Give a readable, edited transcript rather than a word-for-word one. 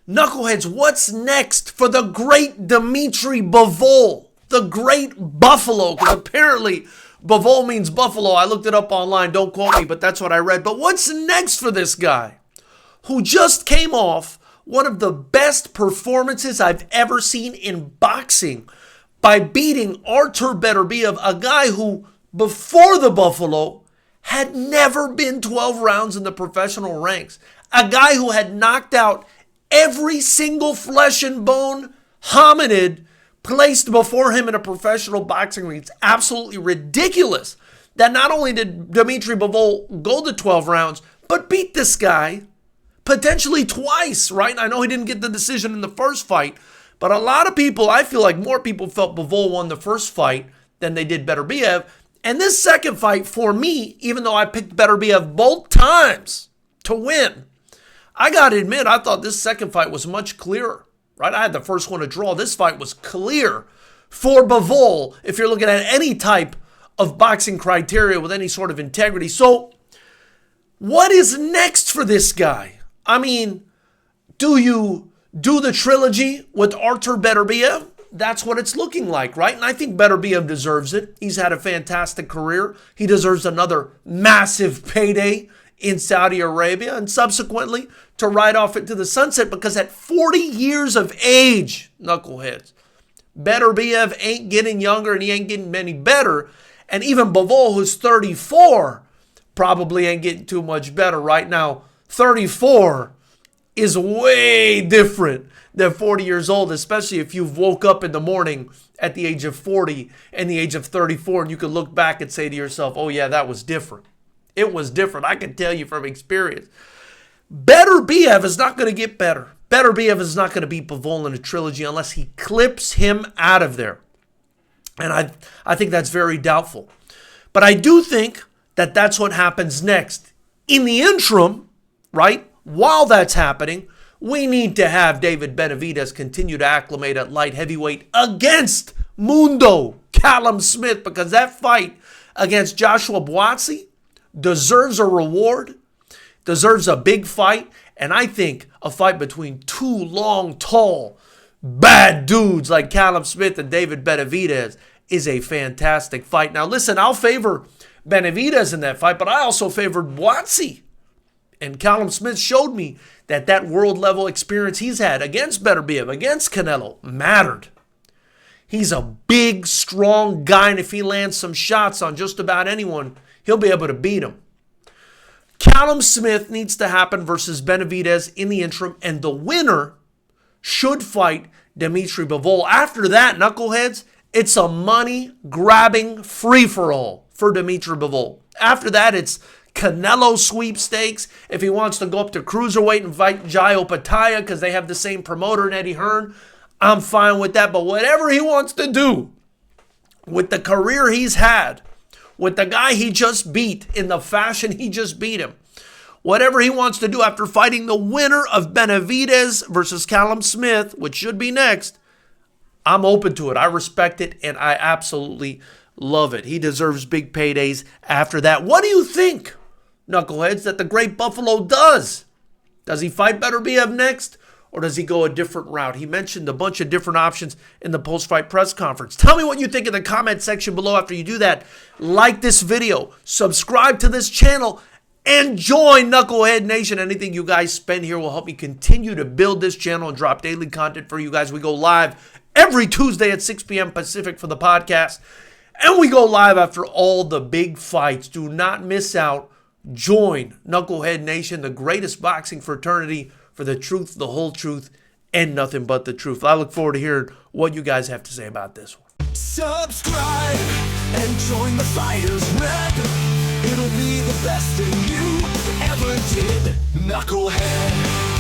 Knuckleheads, what's next for the great Dmitry Bivol, the great Buffalo? Because apparently Bivol means buffalo. I looked it up online. Don't quote me, but that's what I read. But what's next for this guy who just came off one of the best performances I've ever seen in boxing by beating Artur Beterbiev, a guy who, before the Buffalo, had never been 12 rounds in the professional ranks. A guy who had knocked out every single flesh and bone hominid placed before him in a professional boxing ring. It's absolutely ridiculous that not only did Dmitry Bivol go to 12 rounds, but beat this guy potentially twice, right? I know he didn't get the decision in the first fight, but a lot of people, I feel like more people felt Bivol won the first fight than they did Beterbiev. And this second fight, for me, even though I picked Beterbiev both times to win, I got to admit, I thought this second fight was much clearer, right? I had the first one to draw. This fight was clear for Bivol if you're looking at any type of boxing criteria with any sort of integrity. So what is next for this guy? I mean, do you do the trilogy with Artur Beterbiev? That's what it's looking like, right? And I think Beterbiev deserves it. He's had a fantastic career. He deserves another massive payday in Saudi Arabia and subsequently to ride off into the sunset, because at 40 years of age, knuckleheads, Beterbiev ain't getting younger and he ain't getting any better. And even Bivol, who's 34, probably ain't getting too much better right now. 34 is way different than 40 years old, especially if you've woke up in the morning at the age of 40 and the age of 34, and you can look back and say to yourself, oh yeah, that was different. It was different. I can tell you from experience. Beterbiev is not going to get better. Beterbiev is not going to beat Bivol in a trilogy unless he clips him out of there. And I think that's very doubtful. But I do think that that's what happens next. In the interim, right, while that's happening, we need to have David Benavidez continue to acclimate at light heavyweight against Mundo Callum Smith, because that fight against Joshua Buatsi deserves a reward, deserves a big fight, and I think a fight between two long, tall, bad dudes like Callum Smith and David Benavidez is a fantastic fight. Now listen, I'll favor Benavidez in that fight, but I also favored Buatsi. And Callum Smith showed me that that world level experience he's had against Beterbiev, against Canelo, mattered. He's a big, strong guy, and if he lands some shots on just about anyone, he'll be able to beat him. Callum Smith needs to happen versus Benavidez in the interim, and the winner should fight Dmitry Bivol. After that, knuckleheads, it's a money-grabbing free-for-all for Dmitry Bivol. After that, it's Canelo sweepstakes. If he wants to go up to cruiserweight and fight Jai Opetaia because they have the same promoter in Eddie Hearn, I'm fine with that. But whatever he wants to do with the career he's had, with the guy he just beat in the fashion he just beat him, whatever he wants to do after fighting the winner of Benavidez versus Callum Smith, which should be next, I'm open to it. I respect it, and I absolutely love it. He deserves big paydays after that. What do you think, knuckleheads, that the great Buffalo does? Does he fight Beterbiev next, or does he go a different route? He mentioned a bunch of different options in the post-fight press conference. Tell me what you think in the comment section below after you do that. Like this video, subscribe to this channel, and join Knucklehead Nation. Anything you guys spend here will help me continue to build this channel and drop daily content for you guys. We go live every Tuesday at 6 p.m. Pacific for the podcast. And we go live after all the big fights. Do not miss out. Join Knucklehead Nation, the greatest boxing fraternity for the truth, the whole truth, and nothing but the truth. I look forward to hearing what you guys have to say about this one. Subscribe and join the FightersRep. It'll be the best thing you ever did, Knucklehead.